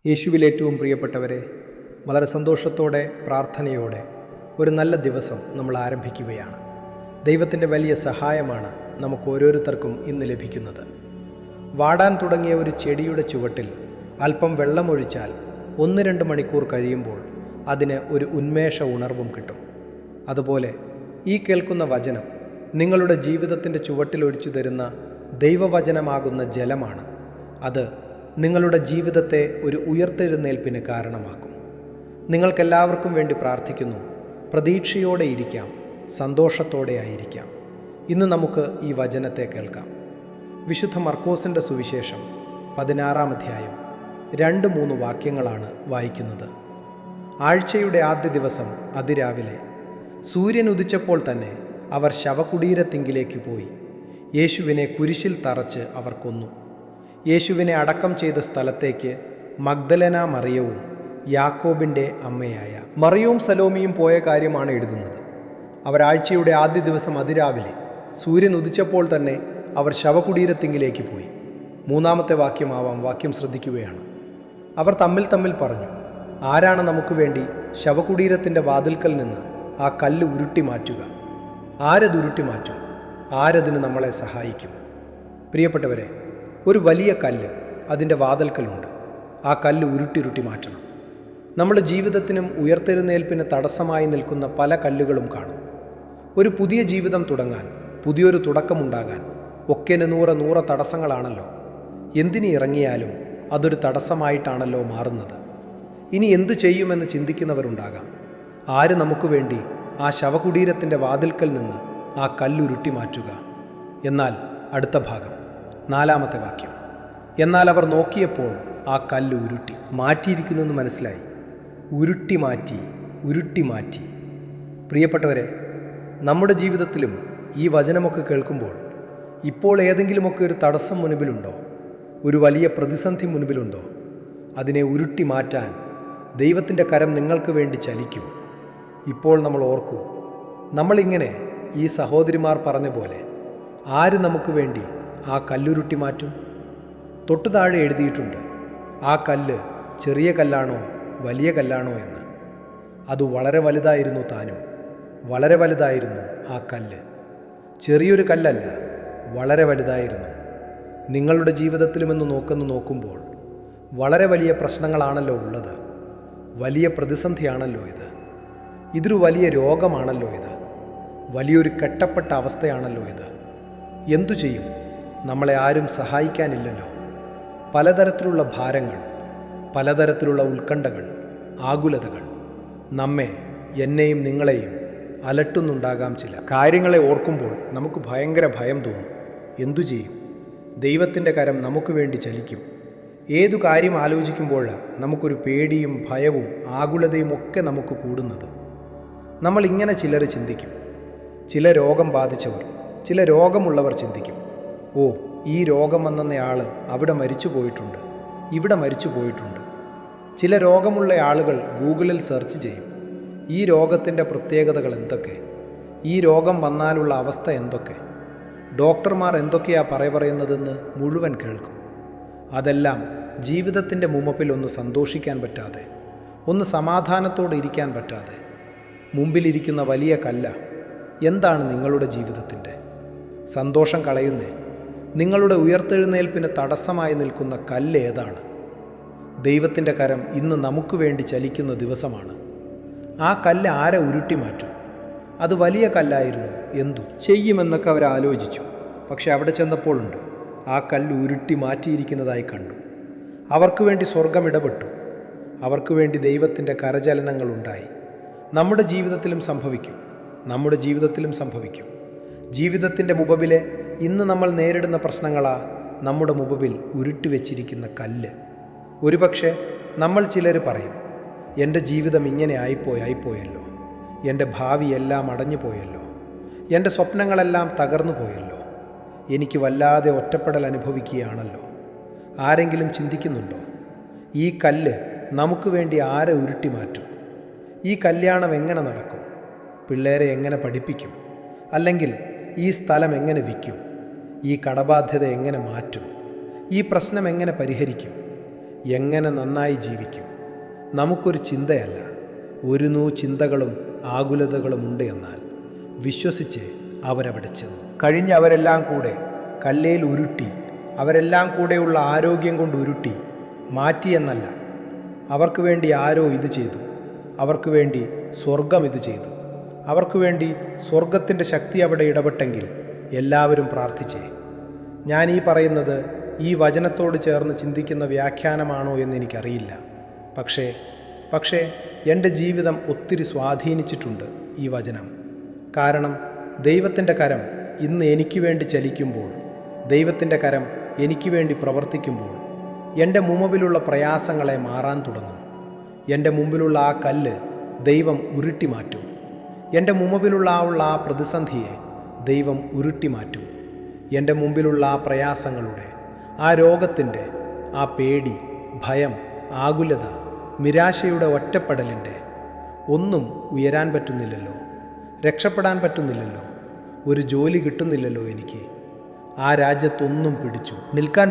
യേശുവിൽ ഏറ്റവും പ്രിയപ്പെട്ടവരെ, വളരെ സന്തോഷത്തോടെ പ്രാർത്ഥനയോടെ ഒരു നല്ല ദിവസം നമ്മൾ ആരംഭിക്കുകയാണ്. ദൈവത്തിൻ്റെ വലിയ സഹായമാണ് നമുക്ക് ഓരോരുത്തർക്കും ഇന്ന് ലഭിക്കുന്നത്. വാടാൻ തുടങ്ങിയ ഒരു ചെടിയുടെ ചുവട്ടിൽ അല്പം വെള്ളമൊഴിച്ചാൽ 1-2 മണിക്കൂർ കഴിയുമ്പോൾ അതിന് ഒരു ഉന്മേഷ ഉണർവും കിട്ടും. അതുപോലെ ഈ കേൾക്കുന്ന വചനം നിങ്ങളുടെ ജീവിതത്തിൻ്റെ ചുവട്ടിലൊഴിച്ചു തരുന്ന ദൈവവചനമാകുന്ന ജലമാണ്. അത് നിങ്ങളുടെ ജീവിതത്തെ ഒരു ഉയർത്തെഴുന്നേൽപ്പിന് കാരണമാക്കും. നിങ്ങൾക്കെല്ലാവർക്കും വേണ്ടി പ്രാർത്ഥിക്കുന്നു. പ്രതീക്ഷയോടെ ഇരിക്കാം, സന്തോഷത്തോടെ ആയിരിക്കാം. ഇന്ന് നമുക്ക് ഈ വചനത്തെ കേൾക്കാം. വിശുദ്ധ മർക്കോസിൻ്റെ സുവിശേഷം 16-ാം അധ്യായം 2-3 വാക്യങ്ങളാണ് വായിക്കുന്നത്. ആഴ്ചയുടെ ആദ്യ ദിവസം അതിരാവിലെ സൂര്യൻ ഉദിച്ചപ്പോൾ തന്നെ അവർ ശവകുടീരത്തിങ്കിലേക്ക് പോയി. യേശുവിനെ കുരിശിൽ തറച്ച് അവർ കൊന്നു. യേശുവിനെ അടക്കം ചെയ്ത സ്ഥലത്തേക്ക് മഗ്ദലന മറിയവും യാക്കോബിൻ്റെ അമ്മയായ മറിയവും സലോമിയും പോയ കാര്യമാണ് എഴുതുന്നത്. അവരാഴ്ചയുടെ ആദ്യ ദിവസം അതിരാവിലെ സൂര്യൻ ഉദിച്ചപ്പോൾ തന്നെ അവർ ശവകുടീരത്തിങ്കിലേക്ക് പോയി. 3-ാമത്തെ വാക്യമാവാം. വാക്യം ശ്രദ്ധിക്കുകയാണ്. അവർ തമ്മിൽ പറഞ്ഞു, ആരാണ് നമുക്ക് വേണ്ടി ശവകുടീരത്തിൻ്റെ വാതിൽക്കൽ നിന്ന് ആ കല്ല് ഉരുട്ടി മാറ്റുക? ആരതുരുട്ടി മാറ്റും? ആരതിന് നമ്മളെ സഹായിക്കും? പ്രിയപ്പെട്ടവരെ, ഒരു വലിയ കല്ല് അതിൻ്റെ വാതിൽക്കലുണ്ട്. ആ കല്ല് ഉരുട്ടി മാറ്റണം. നമ്മുടെ ജീവിതത്തിനും ഉയർത്തെഴുന്നേൽപ്പിന് തടസ്സമായി നിൽക്കുന്ന പല കല്ലുകളും കാണും. ഒരു പുതിയ ജീവിതം തുടങ്ങാൻ, പുതിയൊരു തുടക്കമുണ്ടാകാൻ ഒക്കെ 100 തടസ്സങ്ങളാണല്ലോ. എന്തിന് ഇറങ്ങിയാലും അതൊരു തടസ്സമായിട്ടാണല്ലോ മാറുന്നത്. ഇനി എന്തു ചെയ്യുമെന്ന് ചിന്തിക്കുന്നവരുണ്ടാകാം. ആര് നമുക്ക് വേണ്ടി ആ ശവകുടീരത്തിൻ്റെ വാതിൽക്കൽ നിന്ന് ആ കല്ലുരുട്ടി മാറ്റുക? എന്നാൽ അടുത്ത ഭാഗം 4-ാമത്തെ വാക്യം, എന്നാൽ അവർ നോക്കിയപ്പോൾ ആ കല്ല് ഉരുട്ടി മാറ്റിയിരിക്കുന്നുവെന്ന് മനസ്സിലായി. ഉരുട്ടി മാറ്റി. പ്രിയപ്പെട്ടവരെ, നമ്മുടെ ജീവിതത്തിലും ഈ വചനമൊക്കെ കേൾക്കുമ്പോൾ ഇപ്പോൾ ഏതെങ്കിലുമൊക്കെ ഒരു തടസ്സം മുൻപിലുണ്ടോ? ഒരു വലിയ പ്രതിസന്ധി മുൻപിലുണ്ടോ? അതിനെ ഉരുട്ടി മാറ്റാൻ ദൈവത്തിൻ്റെ കരം നിങ്ങൾക്ക് വേണ്ടി ചലിക്കും. ഇപ്പോൾ നമ്മൾ ഓർക്കൂ, നമ്മളിങ്ങനെ ഈ സഹോദരിമാർ പറഞ്ഞ പോലെ ആര് നമുക്ക് വേണ്ടി ആ കല്ലുരുട്ടി മാറ്റും? തൊട്ടു താഴെ എഴുതിയിട്ടുണ്ട്, ആ കല്ല് ചെറിയ കല്ലാണോ വലിയ കല്ലാണോ എന്ന്. അത് വളരെ വലുതായിരുന്നു താനും. വളരെ വലുതായിരുന്നു ആ കല്ല്. ചെറിയൊരു കല്ലല്ല, വളരെ വലുതായിരുന്നു. നിങ്ങളുടെ ജീവിതത്തിലുമെന്ന് നോക്കുമ്പോൾ വളരെ വലിയ പ്രശ്നങ്ങളാണല്ലോ ഉള്ളത്. വലിയ പ്രതിസന്ധിയാണല്ലോ ഇത്. ഇതൊരു വലിയ രോഗമാണല്ലോ ഇത്. വലിയൊരു കെട്ടപ്പെട്ട അവസ്ഥയാണല്ലോ ഇത്. എന്തു ചെയ്യും? നമ്മളെ ആരും സഹായിക്കാനില്ലല്ലോ. പലതരത്തിലുള്ള ഭാരങ്ങൾ, പലതരത്തിലുള്ള ഉത്കണ്ഠകൾ, ആകുലതകൾ നമ്മെ, എന്നെയും നിങ്ങളെയും അലട്ടുന്നുണ്ടാകാം. ചില കാര്യങ്ങളെ ഓർക്കുമ്പോൾ നമുക്ക് ഭയങ്കര ഭയം തോന്നും. എന്തു ചെയ്യും? ദൈവത്തിൻ്റെ കരം നമുക്ക് വേണ്ടി ചലിക്കും. ഏതു കാര്യം ആലോചിക്കുമ്പോഴാണ് നമുക്കൊരു പേടിയും ഭയവും ആകുലതയും ഒക്കെ നമുക്ക് കൂടുന്നത്. നമ്മൾ ഇങ്ങനെ ചിലർ ചിന്തിക്കും. ചില രോഗം ബാധിച്ചവർ, ചില രോഗമുള്ളവർ ചിന്തിക്കും, ഓ, ഈ രോഗം വന്നെന്നയാൾ അവിടെ മരിച്ചു പോയിട്ടുണ്ട്, ഇവിടെ മരിച്ചു പോയിട്ടുണ്ട്. ചില രോഗമുള്ള ആളുകൾ ഗൂഗിളിൽ സെർച്ച് ചെയ്യും, ഈ രോഗത്തിൻ്റെ പ്രത്യേകതകൾ എന്തൊക്കെ, ഈ രോഗം വന്നാലുള്ള അവസ്ഥ എന്തൊക്കെ, ഡോക്ടർമാർ എന്തൊക്കെയാ പറയുന്നതെന്ന് മുഴുവൻ കേൾക്കും. അതെല്ലാം ജീവിതത്തിൻ്റെ മുമ്പിൽ ഒന്ന് സന്തോഷിക്കാൻ പറ്റാതെ, ഒന്ന് സമാധാനത്തോടെ ഇരിക്കാൻ പറ്റാതെ, മുമ്പിലിരിക്കുന്ന വലിയ കല്ല. എന്താണ് നിങ്ങളുടെ ജീവിതത്തിൻ്റെ സന്തോഷം കളയുന്നേ? നിങ്ങളുടെ ഉയർത്തെഴുന്നേൽപ്പിന് തടസ്സമായി നിൽക്കുന്ന കല്ല് ഏതാണ്? ദൈവത്തിൻ്റെ കരം ഇന്ന് നമുക്ക് വേണ്ടി ചലിക്കുന്ന ദിവസമാണ്. ആ കല്ല് ആരെ ഉരുട്ടി മാറ്റും? അത് വലിയ കല്ലായിരുന്നു. എന്തു ചെയ്യുമെന്നൊക്കെ അവർ ആലോചിച്ചു. പക്ഷെ അവിടെ ചെന്നപ്പോഴുണ്ട്, ആ കല്ല് ഉരുട്ടി മാറ്റിയിരിക്കുന്നതായി കണ്ടു. അവർക്ക് വേണ്ടി സ്വർഗം ഇടപെട്ടു. അവർക്ക് വേണ്ടി ദൈവത്തിൻ്റെ കരചലനങ്ങളുണ്ടായി. നമ്മുടെ ജീവിതത്തിലും സംഭവിക്കും. ജീവിതത്തിൻ്റെ മുമ്പിലെ ഇന്ന് നമ്മൾ നേരിടുന്ന പ്രശ്നങ്ങളാ നമ്മുടെ മുമ്പിൽ ഉരുട്ടിവെച്ചിരിക്കുന്ന കല്ല്. ഒരുപക്ഷെ നമ്മൾ ചിലർ പറയും, എൻ്റെ ജീവിതം ഇങ്ങനെ ആയിപ്പോയല്ലോ, എൻ്റെ ഭാവിയെല്ലാം അടഞ്ഞു പോയല്ലോ, എൻ്റെ സ്വപ്നങ്ങളെല്ലാം തകർന്നു പോയല്ലോ, എനിക്ക് വല്ലാതെ ഒറ്റപ്പെടൽ അനുഭവിക്കുകയാണല്ലോ. ആരെങ്കിലും ചിന്തിക്കുന്നുണ്ടോ, ഈ കല്ല് നമുക്ക് വേണ്ടി ആരെ ഉരുട്ടി മാറ്റും? ഈ കല്യാണം എങ്ങനെ നടക്കും? പിള്ളേരെ എങ്ങനെ പഠിപ്പിക്കും? അല്ലെങ്കിൽ ഈ സ്ഥലം എങ്ങനെ വിൽക്കും? ഈ കടബാധ്യത എങ്ങനെ മാറ്റും? ഈ പ്രശ്നം എങ്ങനെ പരിഹരിക്കും? എങ്ങനെ നന്നായി ജീവിക്കും? നമുക്കൊരു ചിന്തയല്ല, ഒരു ചിന്തകളും ആകുലതകളും ഉണ്ട് എന്നാൽ വിശ്വസിച്ച് അവരവിടെ ചെന്നു. കഴിഞ്ഞ് അവരെല്ലാം കൂടെ കല്ലേൽ ഉരുട്ടി, അവരെല്ലാം കൂടെയുള്ള ആരോഗ്യം കൊണ്ട് ഉരുട്ടി മാറ്റിയെന്നല്ല. അവർക്ക് വേണ്ടി ആരോ ഇത് ചെയ്തു, അവർക്ക് വേണ്ടി സ്വർഗം ഇത് ചെയ്തു, അവർക്ക് വേണ്ടി സ്വർഗത്തിൻ്റെ ശക്തി അവിടെ ഇടപെട്ടെങ്കിൽ എല്ലാവരും പ്രാർത്ഥിച്ചേ. ഞാൻ ഈ പറയുന്നത് ഈ വചനത്തോട് ചേർന്ന് ചിന്തിക്കുന്ന വ്യാഖ്യാനമാണോ എന്നെനിക്കറിയില്ല. പക്ഷേ എൻ്റെ ജീവിതം ഒത്തിരി സ്വാധീനിച്ചിട്ടുണ്ട് ഈ വചനം. കാരണം ദൈവത്തിൻ്റെ കരം ഇന്ന് എനിക്ക് വേണ്ടി ചലിക്കുമ്പോൾ, ദൈവത്തിൻ്റെ കരം എനിക്ക് വേണ്ടി പ്രവർത്തിക്കുമ്പോൾ എൻ്റെ മുമ്പിലുള്ള പ്രയാസങ്ങളെ മാറാൻ തുടങ്ങും. എൻ്റെ മുമ്പിലുള്ള ആ കല്ല് ദൈവം ഉരുട്ടി മാറ്റും. എൻ്റെ മുമ്പിലുള്ള ആ പ്രതിസന്ധിയെ ദൈവം ഉരുട്ടി മാറ്റും. എൻ്റെ മുമ്പിലുള്ള ആ പ്രയാസങ്ങളുടെ, ആ രോഗത്തിൻ്റെ, ആ പേടി, ഭയം, ആകുലത, നിരാശയുടെ ഒറ്റപ്പെടലിൻ്റെ ഒന്നും ഉയരാൻ പറ്റുന്നില്ലല്ലോ, രക്ഷപ്പെടാൻ പറ്റുന്നില്ലല്ലോ, ഒരു ജോലി കിട്ടുന്നില്ലല്ലോ, എനിക്ക് ആ രാജ്യത്തൊന്നും പിടിച്ചു നിൽക്കാൻ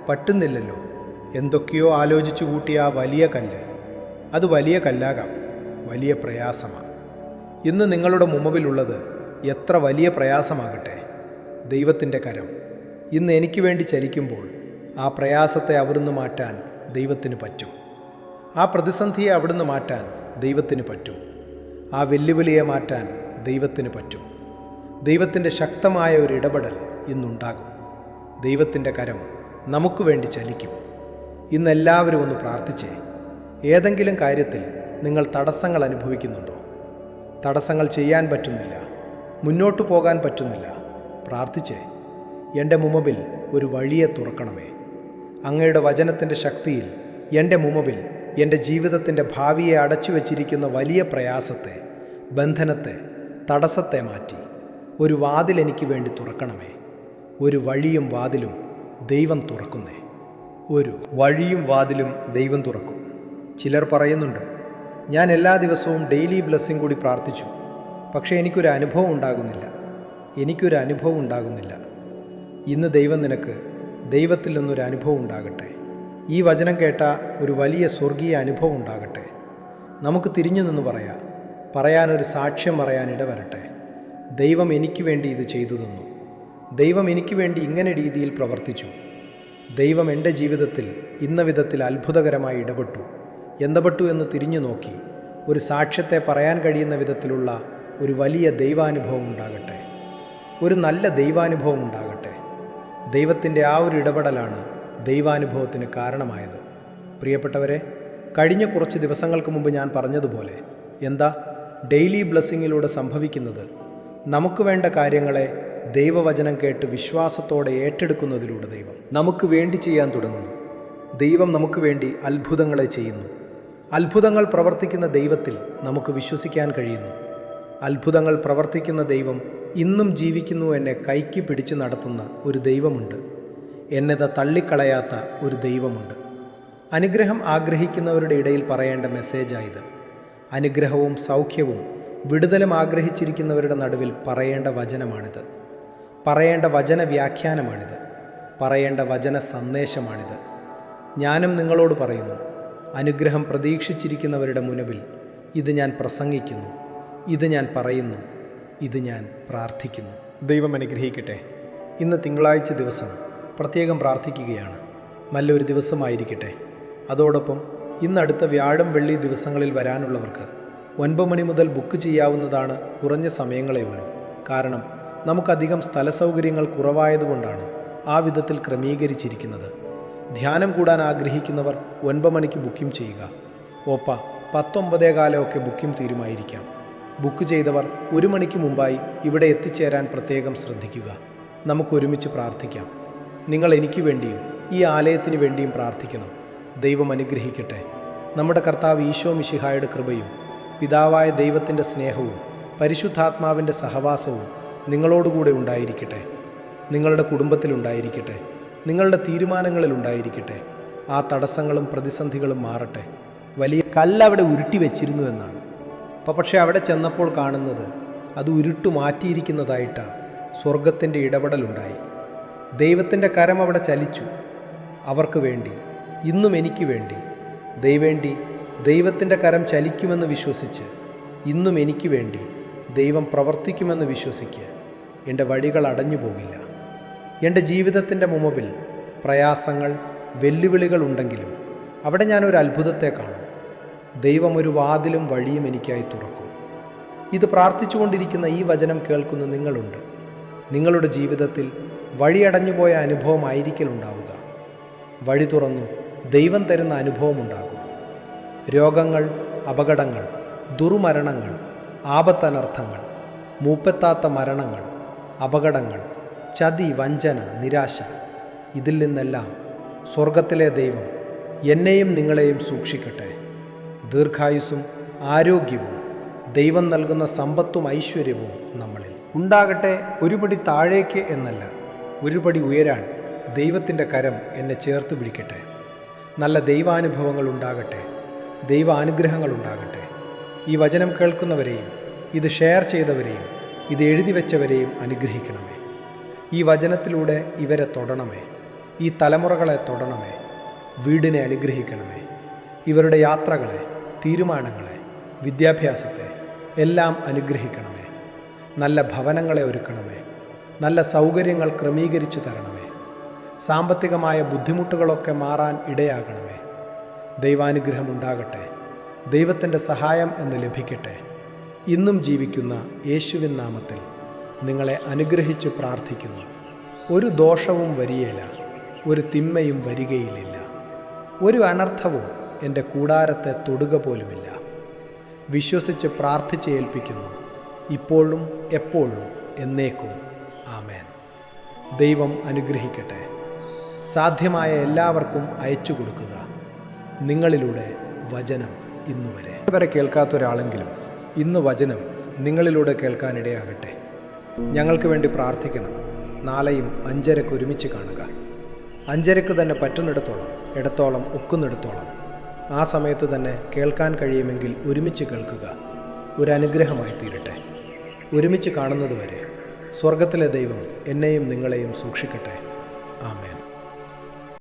പറ്റുന്നില്ലല്ലോ. എന്തൊക്കെയോ ആലോചിച്ചു കൂട്ടിയ ആ വലിയ കല്ല്, അത് വലിയ കല്ലാകാം, വലിയ പ്രയാസമാണ്. ഇന്ന് നിങ്ങളുടെ മുമ്പിലുള്ളത് എത്ര വലിയ പ്രയാസമാകട്ടെ, ദൈവത്തിൻ്റെ കരം ഇന്ന് എനിക്ക് വേണ്ടി ചലിക്കുമ്പോൾ ആ പ്രയാസത്തെ അവിടുന്ന് മാറ്റാൻ ദൈവത്തിന് പറ്റും. ആ പ്രതിസന്ധിയെ അവിടുന്ന് മാറ്റാൻ ദൈവത്തിന് പറ്റും. ആ വെല്ലുവിളിയെ മാറ്റാൻ ദൈവത്തിന് പറ്റും. ദൈവത്തിൻ്റെ ശക്തമായ ഒരു ഇടപെടൽ ഇന്നുണ്ടാകും. ദൈവത്തിൻ്റെ കരം നമുക്ക് വേണ്ടി ചലിക്കും. ഇന്നെല്ലാവരും ഒന്ന് പ്രാർത്ഥിച്ചേ. ഏതെങ്കിലും കാര്യത്തിൽ നിങ്ങൾ തടസ്സങ്ങൾ അനുഭവിക്കുന്നുണ്ടോ? തടസ്സങ്ങൾ ചെയ്യാൻ പറ്റുന്നില്ല, മുന്നോട്ട് പോകാൻ പറ്റുന്നില്ല. പ്രാർത്ഥിച്ചേ, എൻ്റെ മുമ്പിൽ ഒരു വഴിയെ തുറക്കണമേ. അങ്ങയുടെ വചനത്തിൻ്റെ ശക്തിയിൽ എൻ്റെ മുമ്പിൽ എൻ്റെ ജീവിതത്തിൻ്റെ ഭാവിയെ അടച്ചു വച്ചിരിക്കുന്ന വലിയ പ്രയാസത്തെ, ബന്ധനത്തെ, തടസ്സത്തെ മാറ്റി ഒരു വാതിൽ എനിക്ക് വേണ്ടി തുറക്കണമേ. ഒരു വഴിയും വാതിലും ദൈവം തുറക്കുന്നേ. ഒരു വഴിയും വാതിലും ദൈവം തുറക്കും. ചിലർ പറയുന്നുണ്ട്, ഞാൻ എല്ലാ ദിവസവും ഡെയിലി ബ്ലെസ്സിങ് കൂടി പ്രാർത്ഥിച്ചു, പക്ഷേ എനിക്കൊരു അനുഭവം ഉണ്ടാകുന്നില്ല. ഇന്ന് ദൈവം നിനക്ക് ദൈവത്തിൽ നിന്നൊരു അനുഭവം ഉണ്ടാകട്ടെ. ഈ വചനം കേട്ട ഒരു വലിയ സ്വർഗീയ അനുഭവം ഉണ്ടാകട്ടെ. നമുക്ക് തിരിഞ്ഞു നിന്ന് പറയാനൊരു സാക്ഷ്യം പറയാൻ ഇടവരട്ടെ. ദൈവം എനിക്ക് വേണ്ടി ഇത് ചെയ്തു തന്നു, ദൈവം എനിക്ക് വേണ്ടി ഇങ്ങനെ രീതിയിൽ പ്രവർത്തിച്ചു, ദൈവം എൻ്റെ ജീവിതത്തിൽ ഇന്ന വിധത്തിൽ അത്ഭുതകരമായി ഇടപെട്ടു എന്ന് തിരിഞ്ഞു നോക്കി ഒരു സാക്ഷ്യത്തെ പറയാൻ കഴിയുന്ന വിധത്തിലുള്ള ഒരു വലിയ ദൈവാനുഭവം ഉണ്ടാകട്ടെ, ഒരു നല്ല ദൈവാനുഭവം ഉണ്ടാകട്ടെ. ദൈവത്തിൻ്റെ ആ ഒരു ഇടപെടലാണ് ദൈവാനുഭവത്തിന് കാരണമായത്. പ്രിയപ്പെട്ടവരെ, കഴിഞ്ഞ കുറച്ച് ദിവസങ്ങൾക്ക് മുമ്പ് ഞാൻ പറഞ്ഞതുപോലെ എന്താ ഡെയിലി ബ്ലെസ്സിങ്ങിലൂടെ സംഭവിക്കുന്നത്? നമുക്ക് വേണ്ട കാര്യങ്ങളെ ദൈവവചനം കേട്ട് വിശ്വാസത്തോടെ ഏറ്റെടുക്കുന്നതിലൂടെ ദൈവം നമുക്ക് വേണ്ടി ചെയ്യാൻ തുടങ്ങുന്നു. ദൈവം നമുക്ക് വേണ്ടി അത്ഭുതങ്ങളെ ചെയ്യുന്നു. അത്ഭുതങ്ങൾ പ്രവർത്തിക്കുന്ന ദൈവത്തിൽ നമുക്ക് വിശ്വസിക്കാൻ കഴിയുന്നു. അത്ഭുതങ്ങൾ പ്രവർത്തിക്കുന്ന ദൈവം ഇന്നും ജീവിക്കുന്നു. എന്നെ കൈക്ക് പിടിച്ച് നടത്തുന്ന ഒരു ദൈവമുണ്ട്. എന്നത് തള്ളിക്കളയാത്ത ഒരു ദൈവമുണ്ട്. അനുഗ്രഹം ആഗ്രഹിക്കുന്നവരുടെ ഇടയിൽ പറയേണ്ട മെസ്സേജായത്. അനുഗ്രഹവും സൗഖ്യവും വിടുതലും ആഗ്രഹിച്ചിരിക്കുന്നവരുടെ നടുവിൽ പറയേണ്ട വചനമാണിത്. പറയേണ്ട വചന വ്യാഖ്യാനമാണിത്. പറയേണ്ട വചന സന്ദേശമാണിത്. ഞാനും നിങ്ങളോട് പറയുന്നു, അനുഗ്രഹം പ്രതീക്ഷിച്ചിരിക്കുന്നവരുടെ മുൻപിൽ ഇത് ഞാൻ പ്രസംഗിക്കുന്നു, ഇത് ഞാൻ പറയുന്നു, ഇത് ഞാൻ പ്രാർത്ഥിക്കുന്നു. ദൈവം അനുഗ്രഹിക്കട്ടെ. ഇന്ന് തിങ്കളാഴ്ച ദിവസം പ്രത്യേകം പ്രാർത്ഥിക്കുകയാണ്. നല്ലൊരു ദിവസമായിരിക്കട്ടെ. അതോടൊപ്പം ഇന്നടുത്ത വ്യാഴം വെള്ളി ദിവസങ്ങളിൽ വരാനുള്ളവർക്ക് 9 മണി മുതൽ ബുക്ക് ചെയ്യാവുന്നതാണ്. കുറഞ്ഞ സമയങ്ങളേ ഉള്ളൂ. കാരണം നമുക്കധികം സ്ഥല സൗകര്യങ്ങൾ കുറവായതുകൊണ്ടാണ് ആ വിധത്തിൽ ക്രമീകരിച്ചിരിക്കുന്നത്. ധ്യാനം കൂടാൻ ആഗ്രഹിക്കുന്നവർ 9 മണിക്ക് ബുക്കിംഗ് ചെയ്യുക. 10:15 ബുക്കിംഗ് തീരുമാനിക്കാം. ബുക്ക് ചെയ്തവർ 1 മണിക്ക് മുമ്പായി ഇവിടെ എത്തിച്ചേരാൻ പ്രത്യേകം ശ്രദ്ധിക്കുക. നമുക്കൊരുമിച്ച് പ്രാർത്ഥിക്കാം. നിങ്ങൾ എനിക്ക് വേണ്ടിയും ഈ ആലയത്തിന് വേണ്ടിയും പ്രാർത്ഥിക്കണം. ദൈവം അനുഗ്രഹിക്കട്ടെ. നമ്മുടെ കർത്താവ് ഈശോ മിശിഹായുടെ കൃപയും പിതാവായ ദൈവത്തിൻ്റെ സ്നേഹവും പരിശുദ്ധാത്മാവിൻ്റെ സഹവാസവും നിങ്ങളോടുകൂടെ ഉണ്ടായിരിക്കട്ടെ. നിങ്ങളുടെ കുടുംബത്തിലുണ്ടായിരിക്കട്ടെ. നിങ്ങളുടെ തീരുമാനങ്ങളിലുണ്ടായിരിക്കട്ടെ. ആ തടസ്സങ്ങളും പ്രതിസന്ധികളും മാറട്ടെ. വലിയ കല്ലവിടെ ഉരുട്ടി വെച്ചിരുന്നു എന്നാണ്. പക്ഷേ അവിടെ ചെന്നപ്പോൾ കാണുന്നത് അത് ഉരുട്ടു മാറ്റിയിരിക്കുന്നതായിട്ടാണ്. സ്വർഗത്തിൻ്റെ ഇടപെടലുണ്ടായി. ദൈവത്തിൻ്റെ കരം അവിടെ ചലിച്ചു. അവർക്ക് വേണ്ടി ഇന്നും എനിക്ക് വേണ്ടി ദൈവത്തിൻ്റെ കരം ചലിക്കുമെന്ന് വിശ്വസിച്ച് ഇന്നും എനിക്ക് വേണ്ടി ദൈവം പ്രവർത്തിക്കുമെന്ന് വിശ്വസിക്കുക. എൻ്റെ വഴികൾ അടഞ്ഞു പോകില്ല. എൻ്റെ ജീവിതത്തിൻ്റെ മുമ്പിൽ പ്രയാസങ്ങൾ, വെല്ലുവിളികൾ ഉണ്ടെങ്കിലും അവിടെ ഞാനൊരു അത്ഭുതത്തെ കാണും. ദൈവം ഒരു വാതിലും വഴിയും എനിക്കായി തുറക്കും. ഇത് പ്രാർത്ഥിച്ചുകൊണ്ടിരിക്കുന്ന ഈ വചനം കേൾക്കുന്ന നിങ്ങളുണ്ട്. നിങ്ങളുടെ ജീവിതത്തിൽ വഴിയടഞ്ഞുപോയ അനുഭവമായിരിക്കലുണ്ടാവുക. വഴി തുറന്നു ദൈവം തരുന്ന അനുഭവമുണ്ടാകും. രോഗങ്ങൾ, അപകടങ്ങൾ, ദുർമരണങ്ങൾ, ആപത്തനർത്ഥങ്ങൾ, മൂപ്പെത്താത്ത മരണങ്ങൾ, അപകടങ്ങൾ, ചതി, വഞ്ചന, നിരാശ, ഇതിൽ നിന്നെല്ലാം സ്വർഗത്തിലെ ദൈവം എന്നെയും നിങ്ങളെയും സൂക്ഷിക്കട്ടെ. ദീർഘായുസ്സും ആരോഗ്യവും ദൈവം നൽകുന്ന സമ്പത്തും ഐശ്വര്യവും നമ്മളിൽ ഉണ്ടാകട്ടെ. ഒരുപടി താഴേക്ക് എന്നല്ല, ഒരുപടി ഉയരാൻ ദൈവത്തിൻ്റെ കരം എന്നെ ചേർത്ത് പിടിക്കട്ടെ. നല്ല ദൈവാനുഭവങ്ങൾ ഉണ്ടാകട്ടെ, ദൈവാനുഗ്രഹങ്ങൾ ഉണ്ടാകട്ടെ. ഈ വചനം കേൾക്കുന്നവരെയും ഇത് ഷെയർ ചെയ്തവരെയും ഇത് എഴുതി വെച്ചവരെയും അനുഗ്രഹിക്കണമേ. ഈ വചനത്തിലൂടെ ഇവരെ തൊടണമേ, ഈ തലമുറകളെ തൊടണമേ. വീടിനെ അനുഗ്രഹിക്കണമേ. ഇവരുടെ യാത്രകളെ, തീരുമാനങ്ങളെ, വിദ്യാഭ്യാസത്തെ എല്ലാം അനുഗ്രഹിക്കണമേ. നല്ല ഭവനങ്ങളെ ഒരുക്കണമേ. നല്ല സൗകര്യങ്ങൾ ക്രമീകരിച്ചു തരണമേ. സാമ്പത്തികമായ ബുദ്ധിമുട്ടുകളൊക്കെ മാറാൻ ഇടയാകണമേ. ദൈവാനുഗ്രഹം ഉണ്ടാകട്ടെ. ദൈവത്തിൻ്റെ സഹായം എന്ന് ലഭിക്കട്ടെ. ഇന്നും ജീവിക്കുന്ന യേശുവിൻ നാമത്തിൽ നിങ്ങളെ അനുഗ്രഹിച്ച് പ്രാർത്ഥിക്കുന്നു. ഒരു ദോഷവും വരികയില്ല, ഒരു തിന്മയും വരികയില്ല, ഒരു അനർത്ഥവും എൻ്റെ കൂടാരത്തെ തൊടുക പോലുമില്ല. വിശ്വസിച്ച് പ്രാർത്ഥിച്ച് ഏൽപ്പിക്കുന്നു, ഇപ്പോഴും എപ്പോഴും എന്നേക്കും. ആമേൻ. ദൈവം അനുഗ്രഹിക്കട്ടെ. സാധ്യമായ എല്ലാവർക്കും അയച്ചു കൊടുക്കുക. നിങ്ങളിലൂടെ വചനം ഇന്നുവരെ കേൾക്കാത്ത ഒരാളെങ്കിലും ഇന്ന് വചനം നിങ്ങളിലൂടെ കേൾക്കാനിടയാകട്ടെ. ഞങ്ങൾക്ക് വേണ്ടി പ്രാർത്ഥിക്കണം. നാളെയും 5:30 ഒരുമിച്ച് കാണുക. 5:30 തന്നെ പറ്റുന്നിടത്തോളം, ഇടത്തോളം ഒക്കുന്നിടത്തോളം ആ സമയത്ത് തന്നെ കേൾക്കാൻ കഴിയുമെങ്കിൽ ഒരുമിച്ച് കേൾക്കുക. ഒരു അനുഗ്രഹമായി തീരട്ടെ. ഒരുമിച്ച് കാണുന്നതുവരെ സ്വർഗത്തിലെ ദൈവം എന്നെയും നിങ്ങളെയും സൂക്ഷിക്കട്ടെ. ആമേൻ.